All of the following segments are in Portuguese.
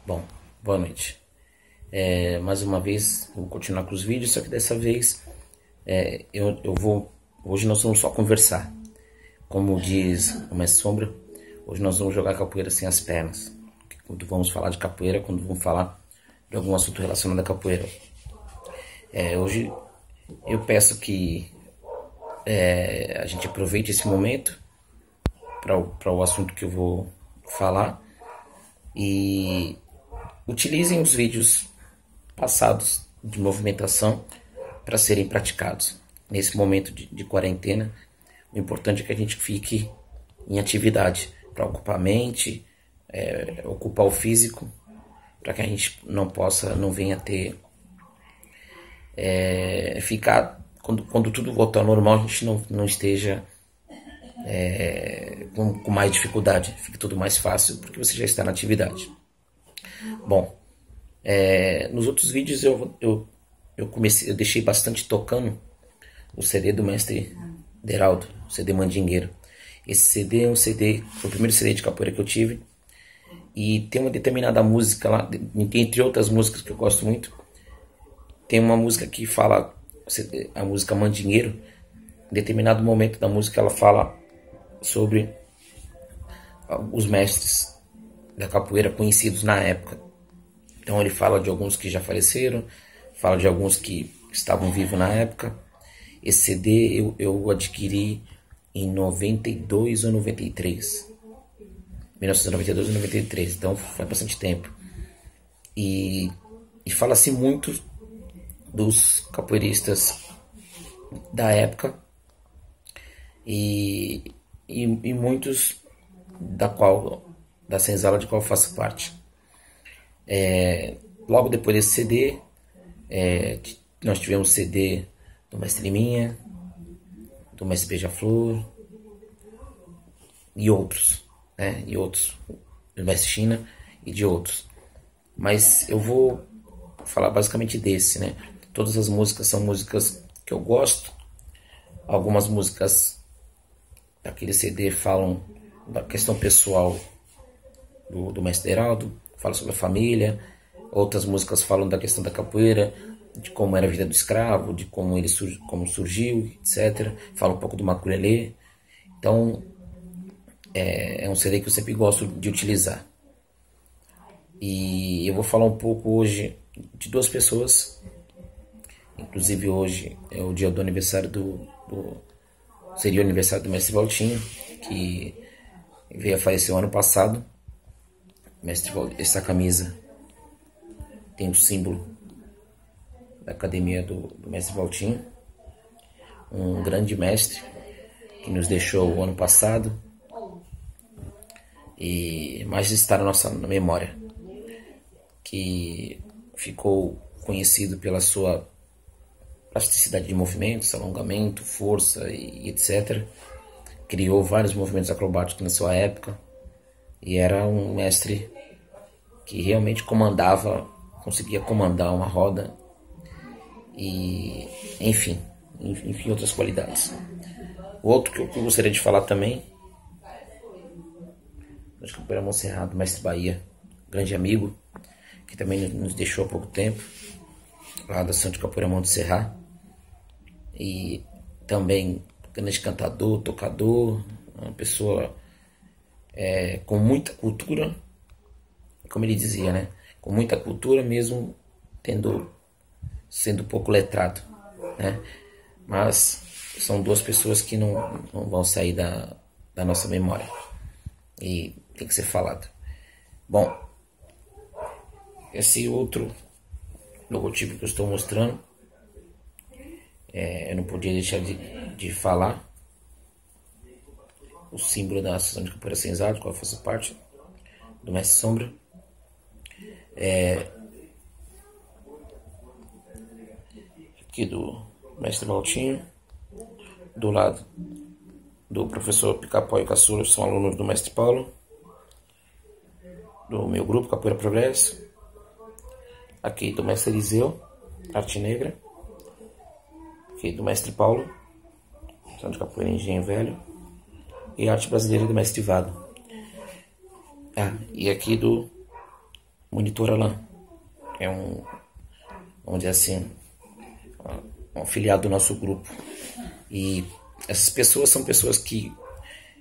Bom, boa noite. Mais uma vez, vou continuar com os vídeos, só que dessa vez eu vou. Hoje nós vamos só conversar. Como diz o Mestre Sombra, hoje nós vamos jogar capoeira sem as pernas. Quando vamos falar de capoeira, quando vamos falar de algum assunto relacionado à capoeira. Hoje eu peço que a gente aproveite esse momento para o assunto que eu vou falar e utilizem os vídeos passados de movimentação para serem praticados. Nesse momento de quarentena, o importante é que a gente fique em atividade para ocupar a mente, ocupar o físico, para que a gente não venha ter ficar quando tudo voltar ao normal, a gente não esteja com mais dificuldade, fique tudo mais fácil porque você já está na atividade. Bom, nos outros vídeos eu deixei bastante tocando o CD do mestre Deraldo, o CD Mandingueiro. Esse CD foi o primeiro CD de capoeira que eu tive, e tem uma determinada música lá, entre outras músicas que eu gosto muito, tem uma música que fala, a música Mandingueiro. Em determinado momento da música ela fala sobre os mestres da capoeira conhecidos na época. Então ele fala de alguns que já faleceram, fala de alguns que estavam vivos na época. Esse CD eu adquiri em 92 ou 93. 1992 ou 93, então faz bastante tempo. E fala-se muito dos capoeiristas da época e muitos da senzala de qual eu faço parte. Logo depois desse CD, nós tivemos CD do Mestre Liminha, do Mestre Beija-Flor e outros, do Mestre China e de outros. Mas eu vou falar basicamente desse, né? Todas as músicas são músicas que eu gosto. Algumas músicas daquele CD falam da questão pessoal do Mestre Deraldo, falam sobre a família. Outras músicas falam da questão da capoeira, de como era a vida do escravo, de como ele como surgiu, etc. Fala um pouco do maculelê. Então, é um CD que eu sempre gosto de utilizar. E eu vou falar um pouco hoje de duas pessoas. Inclusive hoje é o dia do aniversário seria o aniversário do Mestre Valtinho, que veio a falecer o ano passado. Essa camisa tem o símbolo da academia do Mestre Valtinho, um grande mestre que nos deixou o ano passado, mas está na nossa memória, que ficou conhecido pela sua plasticidade de movimentos, alongamento, força e etc. Criou vários movimentos acrobáticos na sua época e era um mestre que realmente conseguia comandar uma roda e enfim outras qualidades. O outro que eu gostaria de falar também, acho que o Capoeira Montserrat, do Mestre Bahia, grande amigo, que também nos deixou há pouco tempo, lá da Santa Capoeira Montserrat, e também grande cantador, tocador, uma pessoa com muita cultura, como ele dizia, né? Com muita cultura mesmo sendo pouco letrado, né? Mas são duas pessoas que não vão sair da nossa memória e tem que ser falado. Bom, esse outro logotipo que eu estou mostrando, eu não podia deixar de falar o símbolo da Associação de Capoeira Senzala, de qual eu faço parte, do Mestre Sombra. Aqui do Mestre Valtinho, do lado do professor Picapau e Caçula, são alunos do Mestre Paulo, do meu grupo Capoeira Progresso. Aqui do Mestre Eliseu, Arte Negra. Aqui do Mestre Paulo, São de Capoeira Engenho Velho. E Arte Brasileira do Mestre Vado. E aqui do Monitor Alain é vamos dizer assim, um afiliado do nosso grupo. E essas pessoas são pessoas que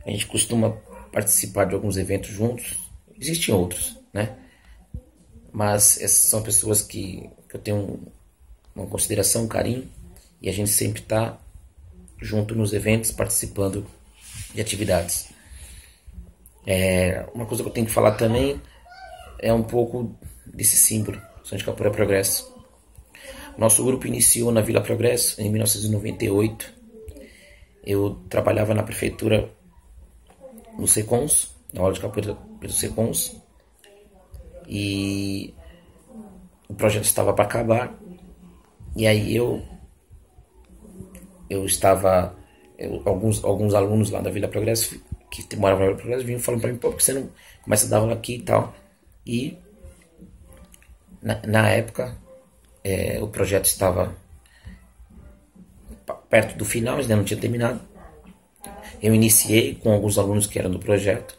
a gente costuma participar de alguns eventos juntos. Existem outros, né? Mas essas são pessoas que eu tenho uma consideração, um carinho, e a gente sempre está junto nos eventos, participando de atividades. Uma coisa que eu tenho que falar também é um pouco desse símbolo, Som de Capoeira Progresso. Nosso grupo iniciou na Vila Progresso em 1998. Eu trabalhava na prefeitura no Secons, na aula de capoeira pelo Secons, e o projeto estava para acabar. E aí alguns alunos lá da Vila Progresso, que moravam na Vila Progresso, vinham falando para mim: pô, por que você não começa a dar aula aqui e tal? E na época o projeto estava perto do final, ainda não tinha terminado. Eu iniciei com alguns alunos que eram do projeto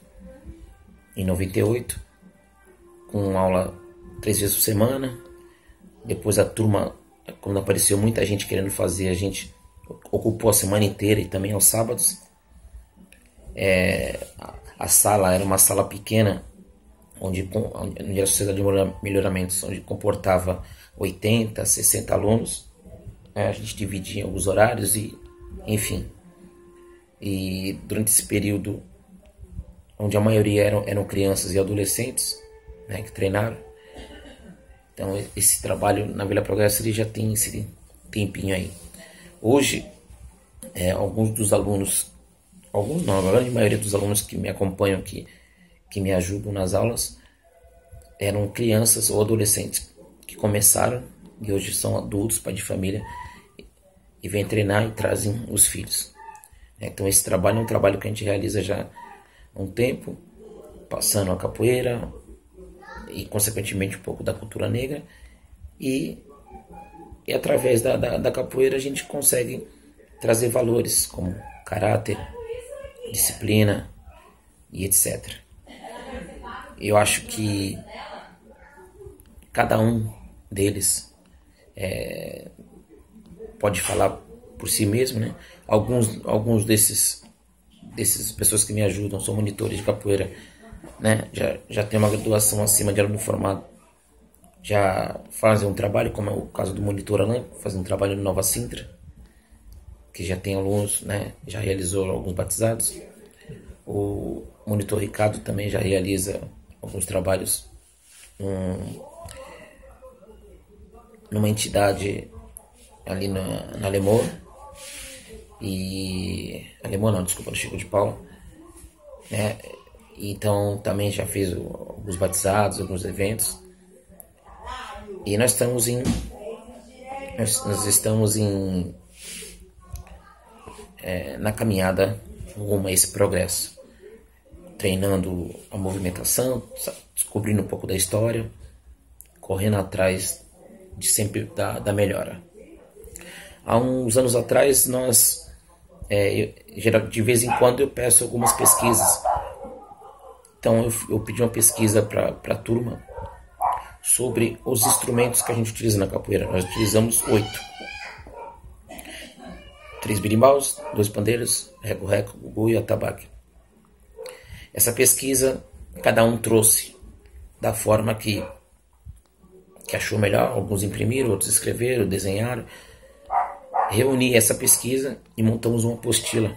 em 98, com aula 3 vezes por semana. Depois a turma, quando apareceu muita gente querendo fazer, a gente ocupou a semana inteira e também aos sábados. A sala era uma sala pequena, onde era a Sociedade de Melhoramentos, onde comportava 80, 60 alunos. A gente dividia alguns horários e, enfim. E durante esse período, onde a maioria eram crianças e adolescentes, né, que treinaram. Então esse trabalho na Vila Progresso ele já tem esse tempinho aí. Hoje, alguns dos alunos, alguns não, a grande maioria dos alunos que me acompanham, que me ajudam nas aulas, eram crianças ou adolescentes que começaram e hoje são adultos, pai de família, e vêm treinar e trazem os filhos. Então esse trabalho é um trabalho que a gente realiza já há um tempo, passando a capoeira e consequentemente um pouco da cultura negra, e através da capoeira a gente consegue trazer valores como caráter, disciplina e etc. Eu acho que cada um deles pode falar por si mesmo, né? Alguns desses pessoas que me ajudam são monitores de capoeira, né? Já tem uma graduação acima de aluno formado, já fazem um trabalho, como é o caso do monitor Alain, fazem um trabalho no Nova Sintra, que já tem alunos, né? Já realizou alguns batizados. O monitor Ricardo também já realiza alguns trabalhos numa entidade ali na Lemoa, no Chico de Paula, né? Então também já fez alguns batizados, alguns eventos, e nós estamos na caminhada rumo a esse progresso, treinando a movimentação, descobrindo um pouco da história, correndo atrás de sempre da melhora. Há uns anos atrás, de vez em quando eu peço algumas pesquisas. Então eu pedi uma pesquisa para a turma sobre os instrumentos que a gente utiliza na capoeira. Nós utilizamos 8. 3 birimbaus, 2 pandeiros, reco-reco, gugu e atabaque. Essa pesquisa, cada um trouxe da forma que achou melhor. Alguns imprimiram, outros escreveram, desenharam. Reuni essa pesquisa e montamos uma apostila.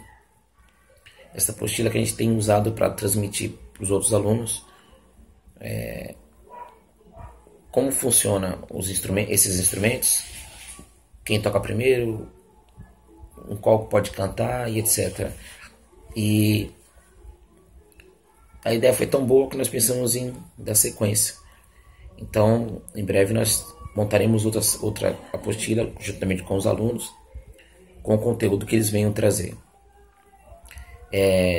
Essa apostila que a gente tem usado para transmitir para os outros alunos como funcionam esses instrumentos, quem toca primeiro, qual pode cantar e etc. E a ideia foi tão boa que nós pensamos em dar sequência. Então, em breve nós montaremos outra apostila juntamente com os alunos, com o conteúdo que eles venham trazer.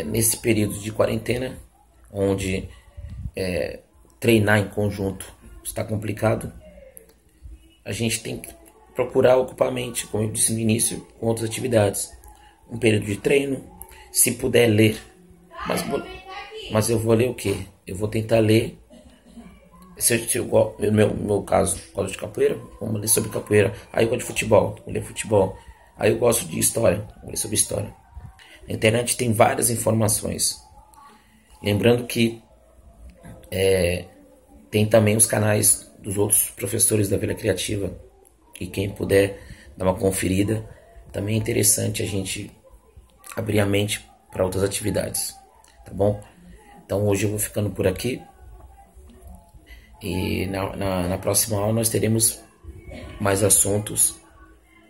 Nesse período de quarentena, onde treinar em conjunto está complicado, a gente tem que procurar ocupar a mente, como eu disse no início, com outras atividades. Um período de treino, se puder ler. Mas eu vou ler o quê? Eu vou tentar ler No meu caso, eu gosto de capoeira, vamos ler sobre capoeira. Aí eu gosto de futebol, vou ler futebol. Aí eu gosto de história, vou ler sobre história. Na internet tem várias informações. Lembrando que tem também os canais dos outros professores da Vila Criativa. E quem puder dar uma conferida, também é interessante a gente abrir a mente para outras atividades. Tá bom? Então hoje eu vou ficando por aqui. E na próxima aula nós teremos mais assuntos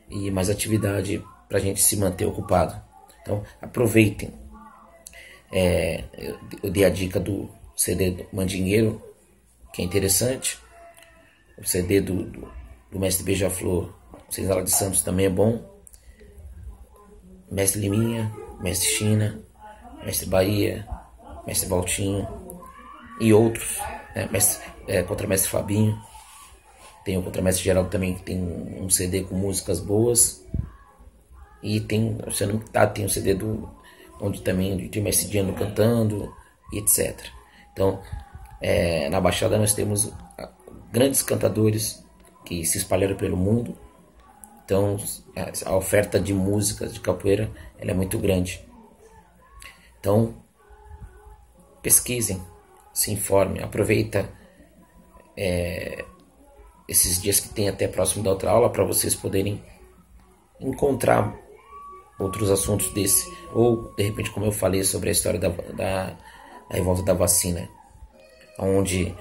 e mais atividade para a gente se manter ocupado. Então aproveitem. Eu dei a dica do CD do Mandingueiro, que é interessante. O CD do Mestre Beija-Flor, Senzala de Santos, também é bom. Mestre Liminha, Mestre China, Mestre Bahia, Mestre Valtinho e outros, né? Contramestre Fabinho. Tem o Contramestre Geraldo também, que tem um CD com músicas boas. E tem, se eu não me engano, tem um CD onde também tem o Mestre Diano cantando e etc. Então, na Baixada nós temos grandes cantadores que se espalharam pelo mundo. Então, a oferta de músicas de capoeira ela é muito grande. Então, pesquisem, se informem, aproveita esses dias que tem até próximo da outra aula para vocês poderem encontrar outros assuntos desse. Ou, de repente, como eu falei sobre a história da revolta da vacina, onde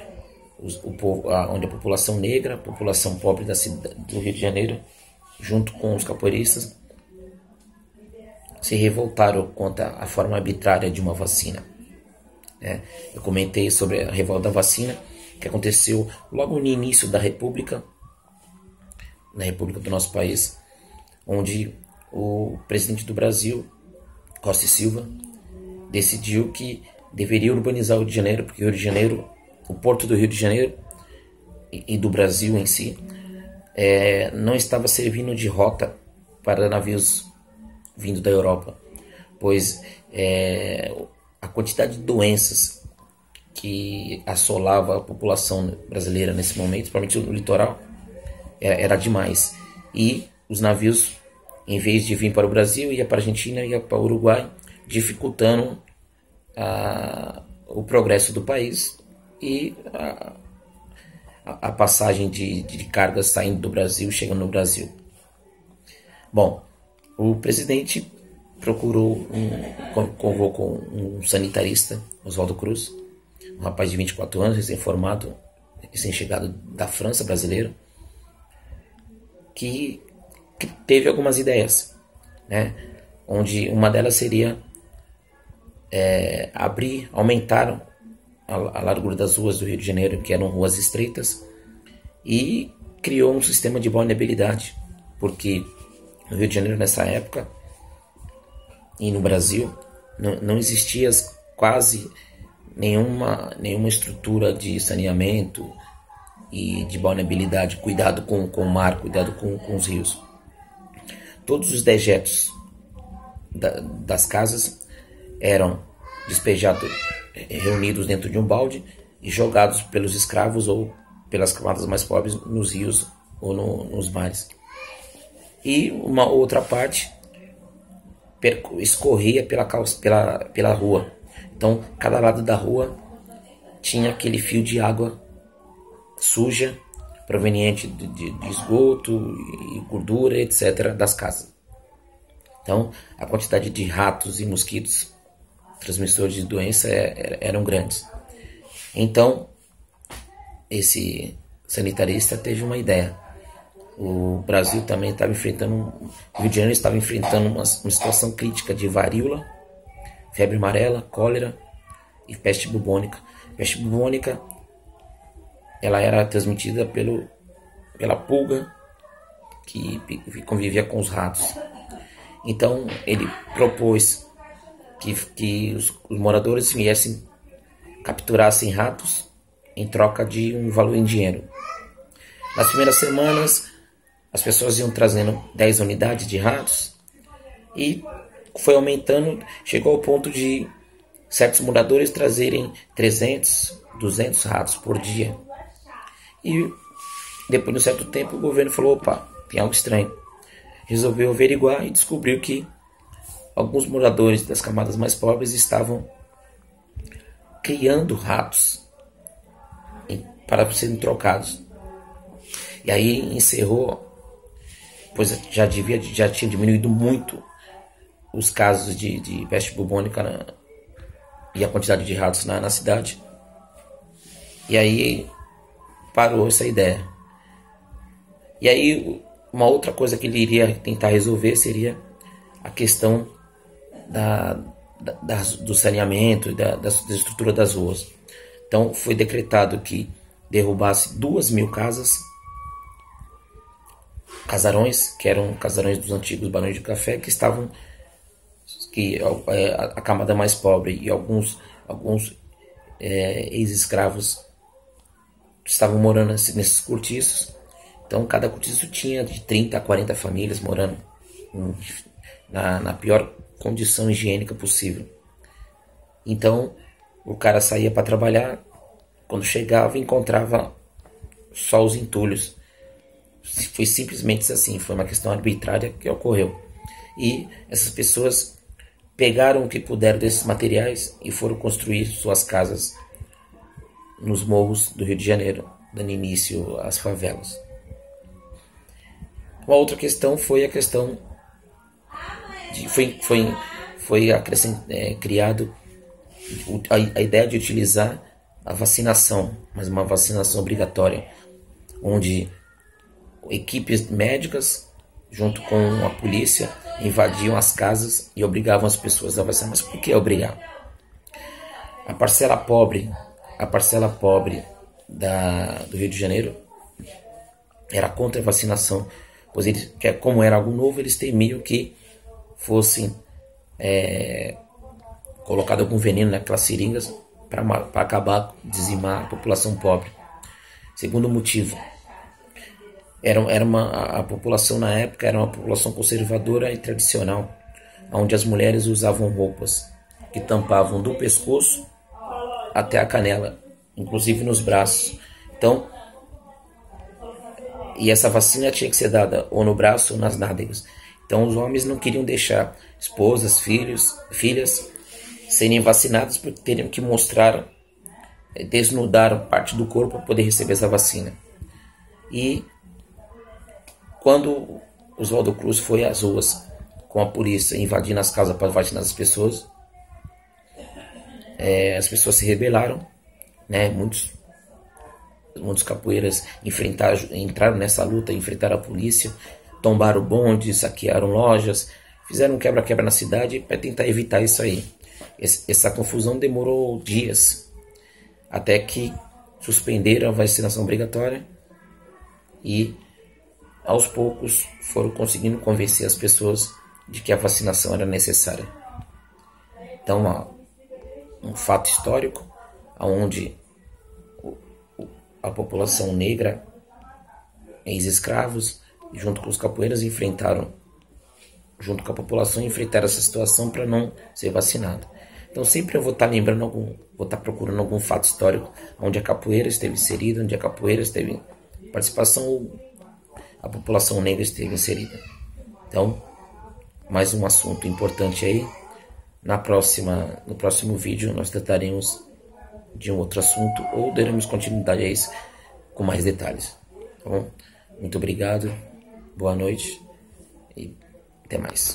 onde a população negra, a população pobre do Rio de Janeiro, junto com os capoeiristas, se revoltaram contra a forma arbitrária de uma vacina. Eu comentei sobre a revolta da vacina, que aconteceu logo no início da República, na República do nosso país, onde o presidente do Brasil, Costa e Silva, decidiu que deveria urbanizar o Rio de Janeiro, porque o Rio de Janeiro, o porto do Rio de Janeiro e do Brasil em si, não estava servindo de rota para navios vindo da Europa, pois a quantidade de doenças que assolava a população brasileira nesse momento, principalmente no litoral, era demais. E os navios, em vez de vir para o Brasil, ia para a Argentina, ia para o Uruguai, dificultando o progresso do país e a passagem de cargas saindo do Brasil, chegando no Brasil. Bom, o presidente convocou um sanitarista, Oswaldo Cruz, um rapaz de 24 anos, recém-formado, recém-chegado da França, brasileiro, que teve algumas ideias, né? Onde uma delas seria aumentar a largura das ruas do Rio de Janeiro, que eram ruas estreitas, e criou um sistema de vulnerabilidade, porque no Rio de Janeiro nessa época e no Brasil não existia quase nenhuma estrutura de saneamento e de vulnerabilidade, cuidado com o mar, cuidado com os rios. Todos os dejetos das casas eram despejados, reunidos dentro de um balde e jogados pelos escravos ou pelas camadas mais pobres nos rios ou nos mares. E uma outra parte escorria pela rua. Então, cada lado da rua tinha aquele fio de água suja, proveniente de esgoto e gordura, etc., das casas. Então, a quantidade de ratos e mosquitos transmissores de doença eram grandes. Então, esse sanitarista teve uma ideia. O Brasil também estava enfrentando, o Rio de Janeiro estava enfrentando uma situação crítica de varíola, febre amarela, cólera e peste bubônica. Peste bubônica, ela era transmitida pela pulga que convivia com os ratos. Então ele propôs que os moradores capturassem ratos em troca de um valor em dinheiro. Nas primeiras semanas, as pessoas iam trazendo 10 unidades de ratos e foi aumentando, chegou ao ponto de certos moradores trazerem 300, 200 ratos por dia. E depois de um certo tempo o governo falou, opa, tem algo estranho. Resolveu averiguar e descobriu que alguns moradores das camadas mais pobres estavam criando ratos para serem trocados. E aí encerrou, pois já tinha diminuído muito os casos de peste bubônica e a quantidade de ratos na cidade. E aí parou essa ideia. E aí uma outra coisa que ele iria tentar resolver seria a questão do saneamento e da estrutura das ruas. Então foi decretado que derrubasse 2.000 casarões, que eram casarões dos antigos barões de café, que a camada mais pobre e alguns ex-escravos estavam morando nesses cortiços. Então cada cortiço tinha de 30 a 40 famílias morando na pior condição higiênica possível. Então o cara saía para trabalhar, quando chegava encontrava só os entulhos. Foi simplesmente assim, foi uma questão arbitrária que ocorreu. E essas pessoas pegaram o que puderam desses materiais e foram construir suas casas nos morros do Rio de Janeiro, dando início às favelas. Uma outra questão foi a questão de criado a ideia de utilizar a vacinação, mas uma vacinação obrigatória, onde equipes médicas junto com a polícia invadiam as casas e obrigavam as pessoas a vacinar. Mas por que obrigar? A parcela pobre do Rio de Janeiro era contra a vacinação, pois como era algo novo, eles temiam que fossem colocado algum veneno naquelas seringas para acabar, dizimar a população pobre. Segundo motivo, a população na época era uma população conservadora e tradicional, onde as mulheres usavam roupas que tampavam do pescoço até a canela, inclusive nos braços. Então, e essa vacina tinha que ser dada ou no braço ou nas nádegas. Então os homens não queriam deixar esposas, filhas serem vacinadas, porque teriam que desnudar parte do corpo para poder receber essa vacina. E quando Oswaldo Cruz foi às ruas com a polícia invadindo as casas para vacinar as pessoas se rebelaram, né? Muitos capoeiras entraram nessa luta, enfrentaram a polícia, tombaram bondes, saquearam lojas, fizeram um quebra-quebra na cidade para tentar evitar isso aí. Essa confusão demorou dias, até que suspenderam a vacinação obrigatória e aos poucos foram conseguindo convencer as pessoas de que a vacinação era necessária. Então, um fato histórico onde a população negra, ex-escravos, junto com os capoeiras, junto com a população, enfrentaram essa situação para não ser vacinado. Então sempre eu vou estar procurando algum fato histórico onde a capoeira esteve inserida, onde a capoeira esteve participação, ou a população negra esteve inserida. Então, mais um assunto importante aí. No próximo vídeo nós trataremos de um outro assunto ou daremos continuidade a isso com mais detalhes. Tá bom? Muito obrigado, boa noite e até mais.